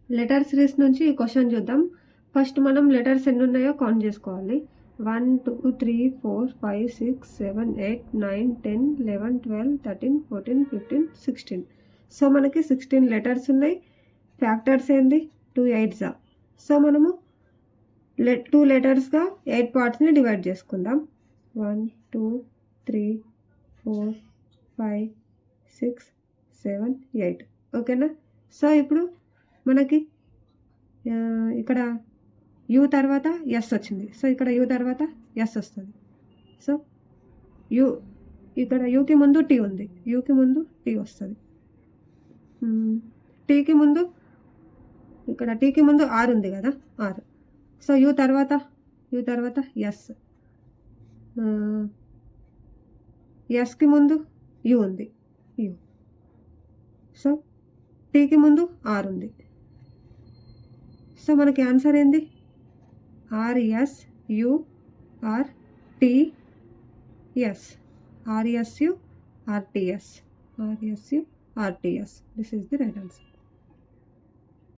Letter series నుంచి ఈ question చూద్దాం. ఫస్ట్ మనం లెటర్స్ ఎన్ని ఉన్నాయో కౌంట్ చేసుకోవాలి. 1 2 3 4 5 6 7 8 9 10 11 12 13 14 15 16. సో మనకి 16 లెటర్స్ ఉన్నాయి. ఫ్యాక్టర్స్ ఏంది 2 8s. సో మనము 2 లెటర్స్గా 8 పార్ట్స్ని డివైడ్ చేసుకుందాం. 1 2 3 4 5 6 7 8. ఓకేనా. సో ఇప్పుడు మనకి ఇక్కడ యూ తర్వాత ఎస్ వచ్చింది. సో ఇక్కడ యూ తర్వాత ఎస్ వస్తుంది. సో యూ ఇక్కడ యూకి ముందు టీ ఉంది, యూకి ముందు టీ వస్తుంది. టీకి ముందు ఇక్కడ టీకి ముందు ఆర్ ఉంది కదా, ఆర్. సో యూ తర్వాత ఎస్, ఎస్కి ముందు యూ ఉంది, యూ. సో టీకి ముందు ఆర్ ఉంది. సో మనకి ఆన్సర్ ఏంది RS U R TS, RSU RTS, RSU RTS. This is the right answer.